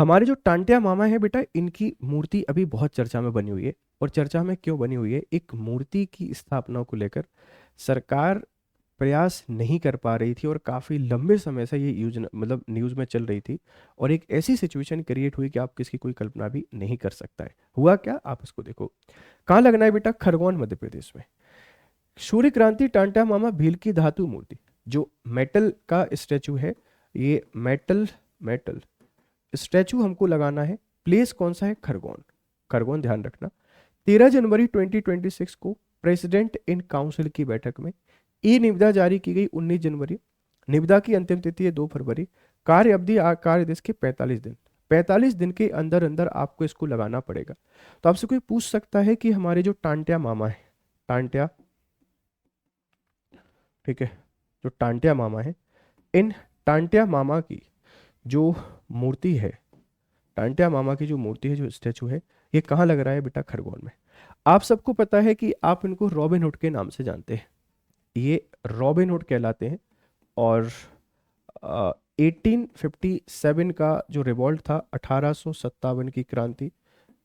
हमारे जो टांटिया मामा है बेटा, इनकी मूर्ति अभी बहुत चर्चा में बनी हुई है। और चर्चा में क्यों बनी हुई है? एक मूर्ति की स्थापना को लेकर सरकार प्रयास नहीं कर पा रही थी और काफ़ी लंबे समय से ये यूज मतलब न्यूज़ में चल रही थी। और एक ऐसी सिचुएशन क्रिएट हुई कि आप किसकी कोई कल्पना भी नहीं कर सकता है। हुआ क्या, आप इसको देखो। कहाँ लगना है बेटा? खरगोन मध्य प्रदेश में। सूर्य क्रांति टांटा मामा भील की धातु मूर्ति, जो मेटल का स्टैचू है, ये मेटल मेटल स्टैचू हमको लगाना है। प्लेस कौन सा है? खरगोन। खरगोन ध्यान रखना। 13 जनवरी 2026 को प्रेसिडेंट इन काउंसिल की बैठक में ई निविदा जारी की गई 19 जनवरी। निविदा की अंतिम तिथि है 2 फरवरी। कार्य अवधि कार्य दिवस के 45 दिन। 45 दिन के अंदर अंदर आपको इसको लगाना पड़ेगा। तो आपसे कोई पूछ सकता है कि हमारे जो टांटिया मामा है, टांटिया, ठीक है, जो टांटिया मामा है, इन टांटिया मामा की जो मूर्ति है, टांटिया मामा की जो मूर्ति है, जो स्टैचू है, ये कहाँ लग रहा है बेटा? खरगोन में। आप सबको पता है कि आप इनको रॉबिन हुड के नाम से जानते हैं। ये रॉबिन हुड कहलाते हैं। और 1857 का जो रिवॉल्ट था, 1857 की क्रांति,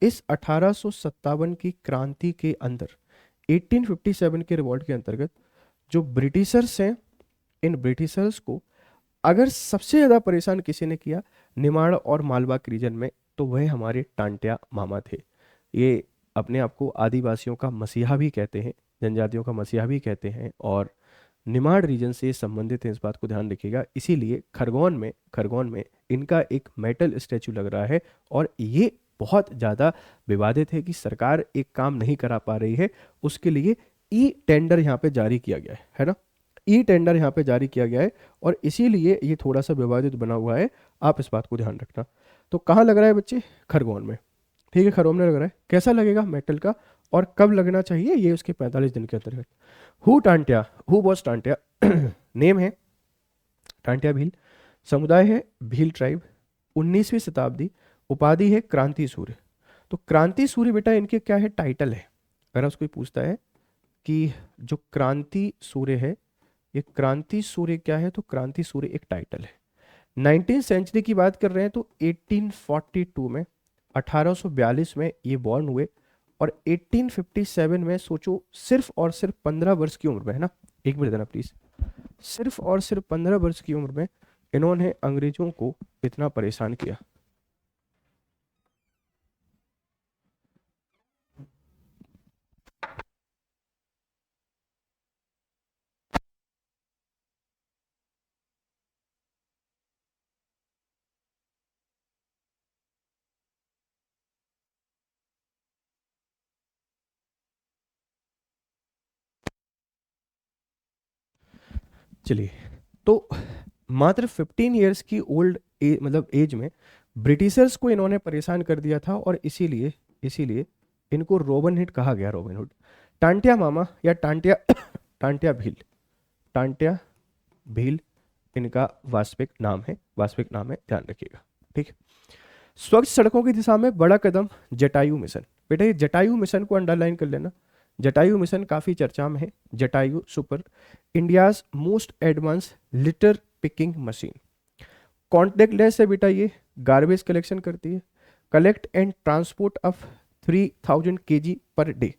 इस 1857 की क्रांति के अंदर, 1857 के रिवॉल्ट के अंतर्गत जो ब्रिटिशर्स हैं, इन ब्रिटिशर्स को अगर सबसे ज़्यादा परेशान किसी ने किया निमाड़ और मालवा के रीजन में, तो वह हमारे टांटिया मामा थे। ये अपने आप को आदिवासियों का मसीहा भी कहते हैं, जनजातियों का मसीहा भी कहते हैं, और निमाड़ रीजन से संबंधित है, इस बात को ध्यान रखिएगा। इसीलिए खरगोन में इनका एक मेटल स्टैचू लग रहा है। और ये बहुत ज़्यादा विवादित है कि सरकार एक काम नहीं करा पा रही है, उसके लिए ई टेंडर यहाँ पे जारी किया गया है ना। ई टेंडर यहाँ पे जारी किया गया है और इसीलिए ये थोड़ा सा विवादित बना हुआ है। आप इस बात को ध्यान रखना। तो कहाँ लग रहा है बच्चे? खरगोन में। ठीक है, खरगोन में लग रहा है। कैसा लगेगा मेटल का, और कब लगना चाहिए? ये उसके 45 दिन के अंतर्गत। Who Tantia, who boss Tantia name है टांटिया भील। समुदाय है भील ट्राइब। 19वीं शताब्दी। उपाधि है क्रांति सूर्य। तो क्रांति सूर्य बेटा इनके क्या है? टाइटल है। अगर आपसे कोई पूछता है कि जो क्रांति सूर्य है, ये क्रांति सूर्य क्या है, तो क्रांति सूर्य एक टाइटल है। 19th सेंचुरी की बात कर रहे हैं तो 1842 में, 1842 में ये बॉर्न हुए। और 1857 में, सोचो, सिर्फ और सिर्फ 15 वर्ष की उम्र में, है ना, एक मिनट देना प्लीज, सिर्फ और सिर्फ 15 वर्ष की उम्र में इन्होंने अंग्रेजों को इतना परेशान किया। चलिए, तो मात्र 15 ईयर्स की ओल्ड मतलब एज में ब्रिटिशर्स को इन्होंने परेशान कर दिया था। और इसीलिए इसीलिए इनको रॉबिन हुड कहा गया, रॉबिन हुड। टांटिया मामा या टांटिया टांटिया भील, टांटिया भील इनका वास्तविक नाम है, वास्तविक नाम है, ध्यान रखिएगा। ठीक है। स्वच्छ सड़कों की दिशा में बड़ा कदम, जटायु मिशन। बेटा ये जटायु मिशन को अंडरलाइन कर लेना। जटायु मिशन काफ़ी चर्चा में है। Jatayu super, India's most advance litre picking machine. Contact less है बेटा, ये गार्बेज कलेक्शन करती है। Collect and transport of 3000 kg per day.